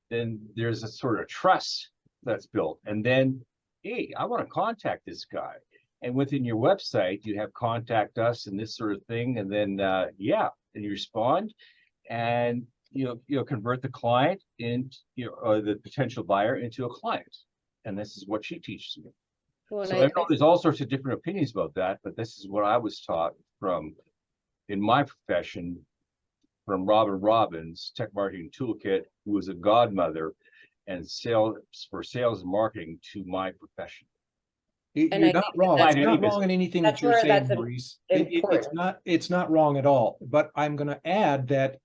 then there's a sort of trust that's built. And then, hey, I want to contact this guy. And within your website, you have contact us and this sort of thing. And then, and you respond and you'll convert the client into, or the potential buyer into a client. And this is what she teaches me. Well, So I know there's all sorts of different opinions about that, but this is what I was taught in my profession from Robin Robbins Tech Marketing Toolkit, who was a godmother and sales and marketing to my profession. You're not wrong. It's not wrong in anything that you're saying, Maurice. It's not wrong at all. But I'm going to add that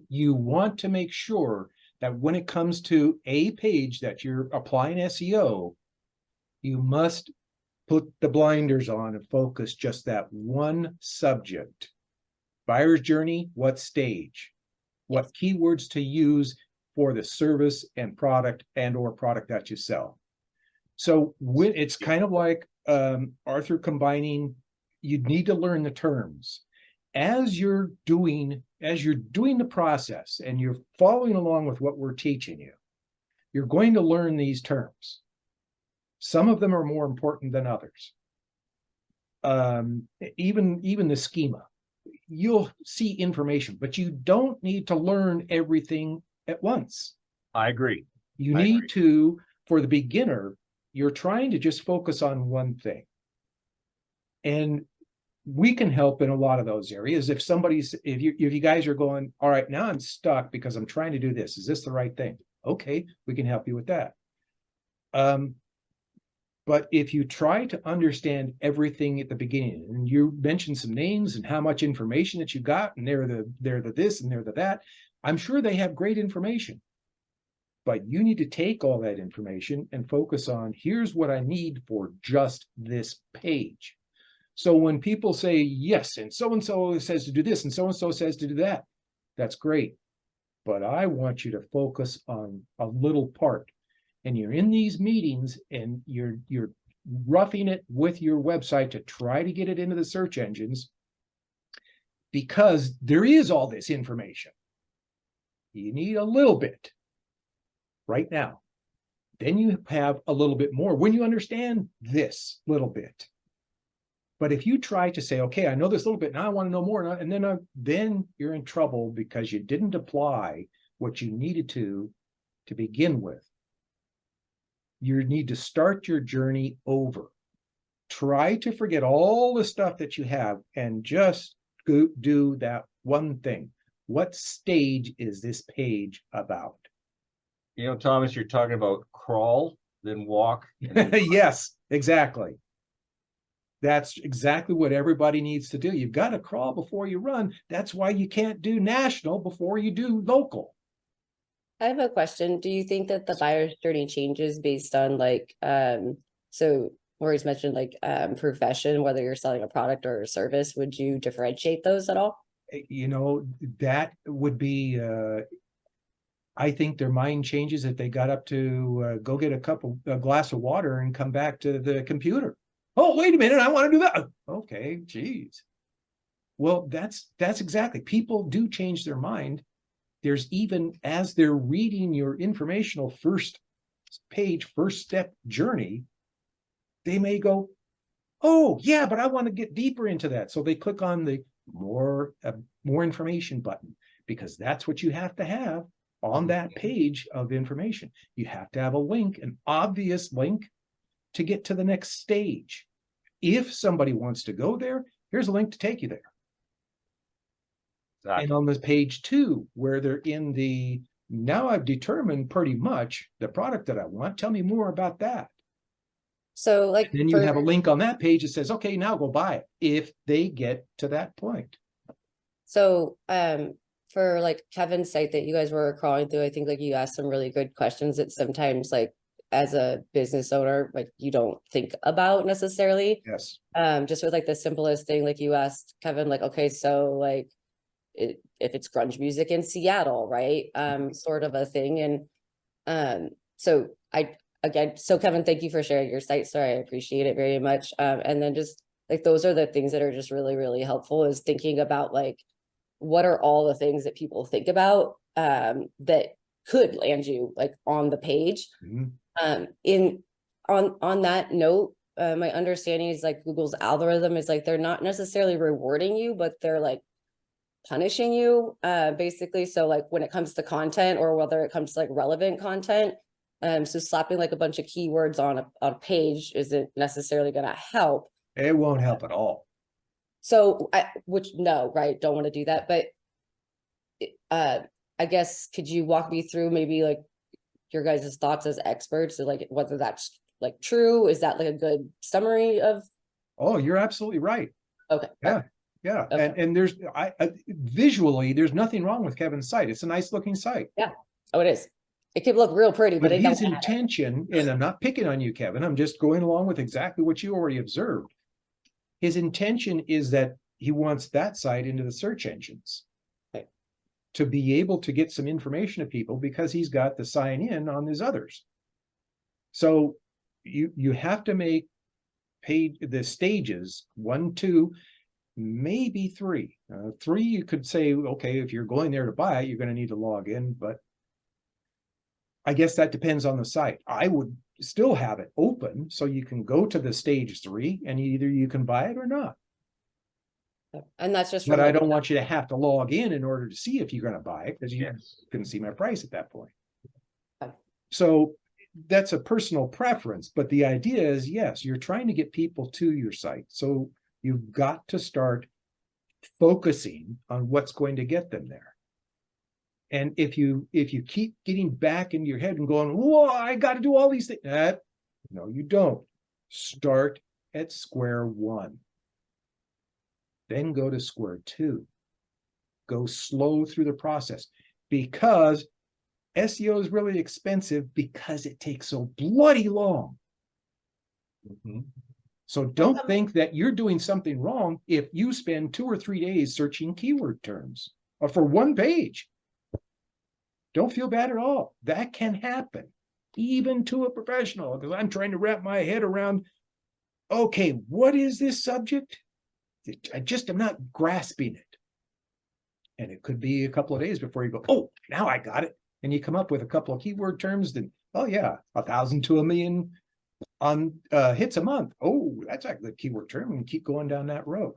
you want to make sure that when it comes to a page that you're applying SEO, you must put the blinders on and focus just that one subject. Buyer's journey, what stage, what keywords to use for the service and product or product that you sell. So it's kind of like Arthur combining, you need to learn the terms. As you're doing the process and you're following along with what we're teaching you, you're going to learn these terms. Some of them are more important than others. Even the schema. You'll see information, but you don't need to learn everything at once. I agree. You need to, for the beginner, you're trying to just focus on one thing. And we can help in a lot of those areas. If you guys are going, all right, now I'm stuck because I'm trying to do this. Is this the right thing? Okay, we can help you with that. But if you try to understand everything at the beginning, and you mentioned some names and how much information that you got, and they're the this and they're the that, I'm sure they have great information. But you need to take all that information and focus on, here's what I need for just this page. So when people say, yes, and so says to do this, and so says to do that, that's great. But I want you to focus on a little part. And you're in these meetings and you're roughing it with your website to try to get it into the search engines because there is all this information. You need a little bit right now. Then you have a little bit more when you understand this little bit. But if you try to say, okay, I know this little bit, now I want to know more, and then you're in trouble because you didn't apply what you needed to begin with. You need to start your journey over. Try to forget all the stuff that you have and just do that one thing. What stage is this page about? Thomas, you're talking about crawl, then walk. And then yes, exactly. That's exactly what everybody needs to do. You've got to crawl before you run. That's why you can't do national before you do local. I have a question. Do you think that the buyer's journey changes based on like, so Maurice mentioned like profession, whether you're selling a product or a service, would you differentiate those at all? You know, that would be, I think their mind changes if they got up to go get a glass of water and come back to the computer. Oh, wait a minute, I want to do that. Okay, geez. Well, that's exactly, people do change their mind. There's even, as they're reading your informational first page, first step journey, they may go, oh yeah, but I want to get deeper into that. So they click on the more information button, because that's what you have to have on that page of information. You have to have a link, an obvious link to get to the next stage. If somebody wants to go there, here's a link to take you there. Exactly. And on this page 2, where they're in the, now I've determined pretty much the product that I want, tell me more about that. So like, Then you have a link on that page that says, okay, now go buy it, if they get to that point. so for like Kevin's site that you guys were crawling through, I think like you asked some really good questions that sometimes like as a business owner, like you don't think about necessarily. Yes. Just with like the simplest thing, like you asked Kevin, like, okay, so like if it's grunge music in Seattle, right? Sort of a thing. And so so Kevin, thank you for sharing your site story. I appreciate it very much. And then just like, those are the things that are just really, really helpful, is thinking about like, what are all the things that people think about that could land you like on the page. On that note, my understanding is like Google's algorithm is like, they're not necessarily rewarding you, but they're like punishing you basically. So like when it comes to content, or whether it comes to like relevant content, so slapping like a bunch of keywords on a page isn't necessarily going to help. It won't help at all. So no, right, don't want to do that. But I guess, could you walk me through maybe like your guys' thoughts as experts, so like whether that's like true? Is that like a good summary of? Oh, you're absolutely right. Okay. Yeah. Yeah. Okay. And there's, visually, there's nothing wrong with Kevin's site. It's a nice looking site. Yeah. Oh, it is. It could look real pretty, But but his intention, and I'm not picking on you, Kevin, I'm just going along with exactly what you already observed. His intention is that he wants that site into the search engines. Right. To be able to get some information to people, because he's got the sign in on his others. So you have to make the stages 1, 2, maybe 3. 3, you could say, okay, if you're going there to buy it, you're going to need to log in, but I guess that depends on the site. I would still have it open so you can go to the stage 3 and either you can buy it or not. And that's just, but I don't want you to have to log in order to see if you're going to buy it, because you Yes. couldn't see my price at that point. Okay. So that's a personal preference, but the idea is, yes, you're trying to get people to your site. So you've got to start focusing on what's going to get them there. And if you keep getting back into your head and going, whoa, I got to do all these things. No, you don't. Start at square 1. Then go to square 2. Go slow through the process, because SEO is really expensive because it takes so bloody long. So don't think that you're doing something wrong if you spend 2 or 3 days searching keyword terms or for one page. Don't feel bad at all. That can happen, even to a professional, because I'm trying to wrap my head around, okay, what is this subject? I just am not grasping it. And it could be a couple of days before you go, oh, now I got it. And you come up with a couple of keyword terms, then, oh yeah, 1,000 to 1,000,000 on hits a month. Oh, that's a good keyword term, and keep going down that road.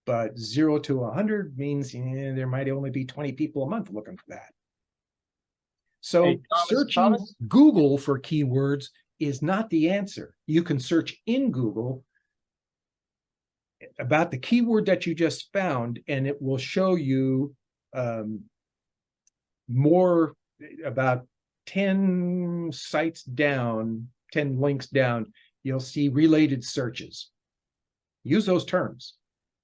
But 0 to 100 means there might only be 20 people a month looking for that. So Hey, searching Google for keywords is not the answer. You can search in Google about the keyword that you just found, and it will show you more, about 10 sites down, 10 links down, you'll see related searches. Use those terms.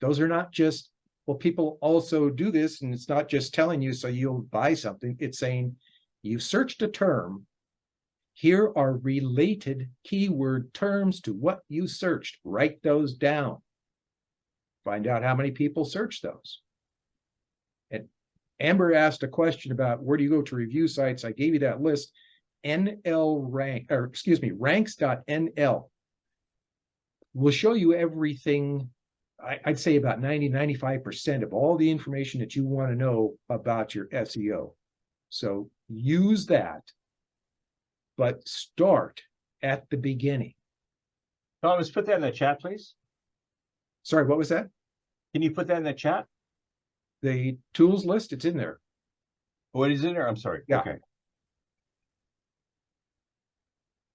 Those are not just, well, people also do this, and it's not just telling you so you'll buy something. It's saying, You've searched a term. Here are related keyword terms to what you searched. Write those down. Find out how many people search those. And Amber asked a question about where do you go to review sites? I gave you that list. ranks.nl will show you everything. I'd say about 90-95% of all the information that you want to know about your SEO. So use that, but start at the beginning. Thomas, put that in the chat, please. Sorry, what was that? Can you put that in the chat? The tools list, it's in there. What is in there? I'm sorry. Yeah. Okay.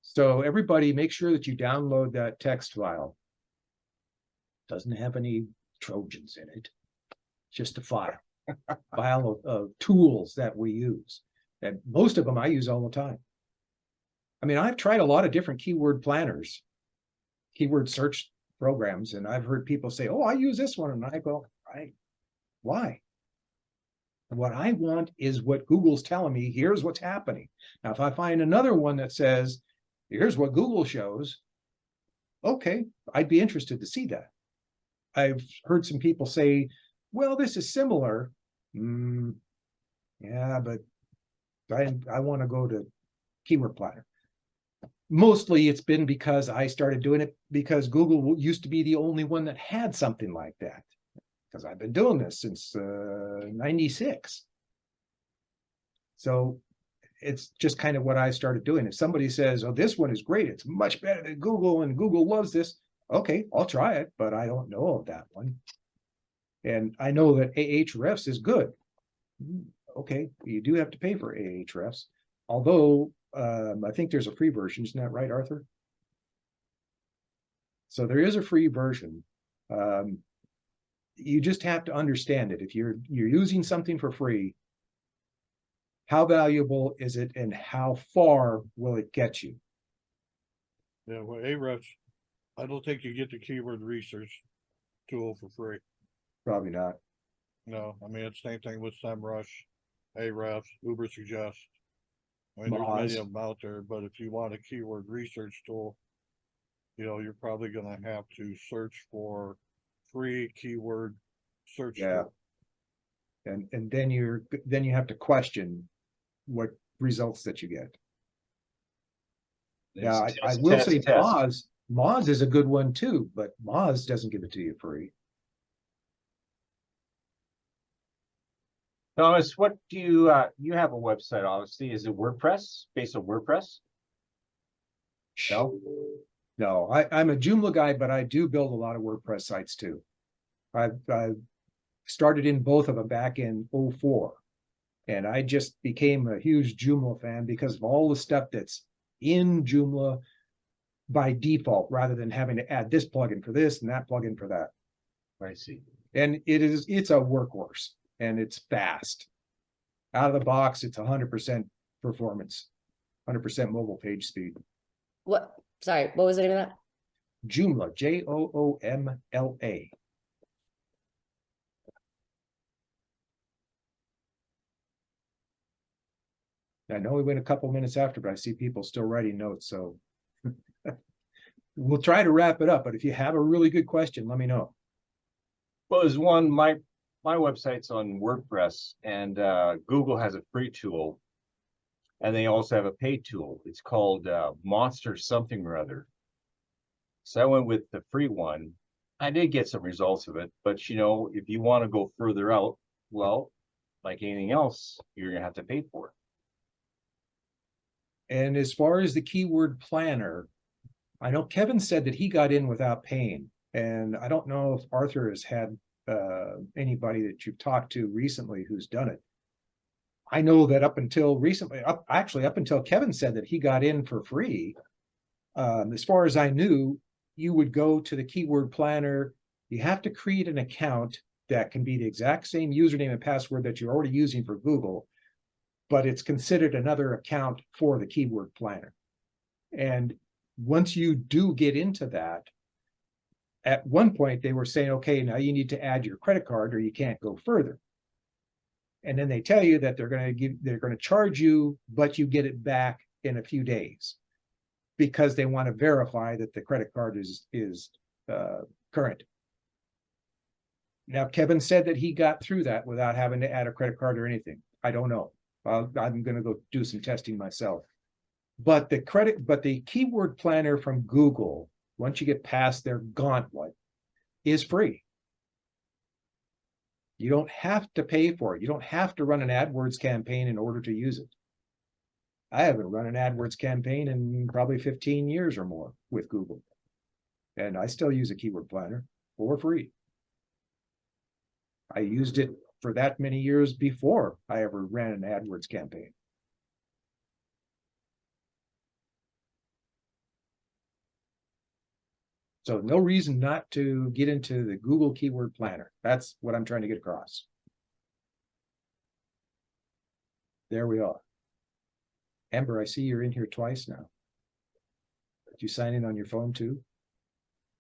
So everybody make sure that you download that text file. Doesn't have any Trojans in it. Just a file. File of tools that we use. And most of them I use all the time. I mean, I've tried a lot of different keyword planners, keyword search programs, and I've heard people say, oh, I use this one. And I go, right, why? What I want is what Google's telling me, here's what's happening. Now, if I find another one that says, here's what Google shows, okay, I'd be interested to see that. I've heard some people say, well, this is similar. Yeah, but I want to go to Keyword Planner. Mostly it's been because I started doing it because Google used to be the only one that had something like that. Because I've been doing this since 96. So it's just kind of what I started doing. If somebody says, oh, this one is great, it's much better than Google and Google loves this, okay, I'll try it, but I don't know of that one. And I know that Ahrefs is good. Okay, you do have to pay for Ahrefs, although I think there's a free version. Isn't that right, Arthur? So there is a free version. You just have to understand it. If you're using something for free, how valuable is it and how far will it get you? Yeah, well, Ahrefs, I don't think you get the keyword research tool for free. Probably not. No, I mean, it's the same thing with SEMrush, Ahrefs, Ubersuggest. I mean, there's Moz. many of them out there, but if you want a keyword research tool, you know, you're probably gonna have to search for free keyword search Yeah. tool. And then you have to question what results that you get. Yeah, I will say Moz is a good one too, but Moz doesn't give it to you free. Thomas, what do you have a website, obviously. Is it WordPress, based on WordPress? No, I'm a Joomla guy, but I do build a lot of WordPress sites too. I've started in both of them back in 2004. And I just became a huge Joomla fan because of all the stuff that's in Joomla by default, rather than having to add this plugin for this and that plugin for that. I see. And it's a workhorse and it's fast. Out of the box, it's 100% performance, 100% mobile page speed. What? Sorry, what was the name of that? Joomla, Joomla. I know we went a couple minutes after, but I see people still writing notes, so we'll try to wrap it up. But if you have a really good question, let me know. Well, there's one, my website's on WordPress, and Google has a free tool, and they also have a paid tool. It's called Monster something or other. So I went with the free one. I did get some results of it, but you know, if you want to go further out, well, like anything else, you're gonna have to pay for it. And as far as the keyword planner, I know Kevin said that he got in without paying. And I don't know if Arthur has had anybody that you've talked to recently who's done it. I know that up until recently, up until Kevin said that he got in for free, as far as I knew, you would go to the keyword planner. You have to create an account that can be the exact same username and password that you're already using for Google, but it's considered another account for the keyword planner. And once you do get into that, at one point they were saying, okay, now you need to add your credit card or you can't go further. And then they tell you that they're going to charge you, but you get it back in a few days because they want to verify that the credit card is current. Now, Kevin said that he got through that without having to add a credit card or anything. I don't know. I'm going to go do some testing myself. But the keyword planner from Google, once you get past their gauntlet, is free. You don't have to pay for it. You don't have to run an AdWords campaign in order to use it. I haven't run an AdWords campaign in probably 15 years or more with Google. And I still use a keyword planner for free. I used it for that many years before I ever ran an AdWords campaign. So no reason not to get into the Google Keyword Planner. That's what I'm trying to get across. There we are. Amber, I see you're in here twice now. Did you sign in on your phone too?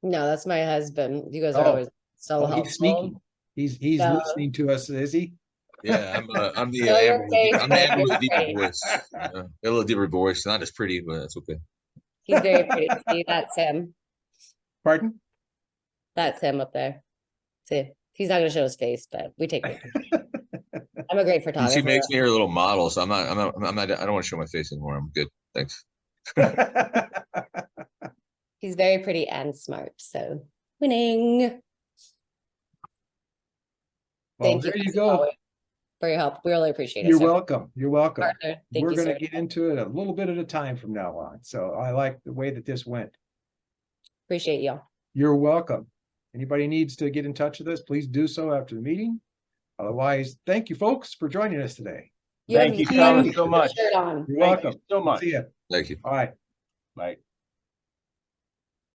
No, that's my husband. You guys are Oh. always so Oh, helpful. he's sneaky. He's No. listening to us, is he? Yeah, I'm the Show your Amber with face, I'm the but Amber with you're a deeper pretty. voice. Got a little deeper voice, not as pretty, but that's okay. He's very pretty. See, that's him. Pardon? That's him up there. See, he's not going to show his face, but we take pictures. I'm a great And photographer. she makes me her little model, so I'm not I don't want to show my face anymore. I'm good. Thanks. He's very pretty and smart, so winning. Well, Thank you there you as go. always for your help. We really appreciate it. You're sir. welcome. You're welcome. Arthur, thank We're you, going sir. to get into it a little bit at a time from now on. So I like the way that this went. Appreciate y'all. You're welcome. Anybody needs to get in touch with us, please do so after the meeting. Otherwise, thank you folks for joining us today. Thank you, fellas, so much. Shirt on. You're Thank you welcome. so much. See ya. Thank you. All right. Bye.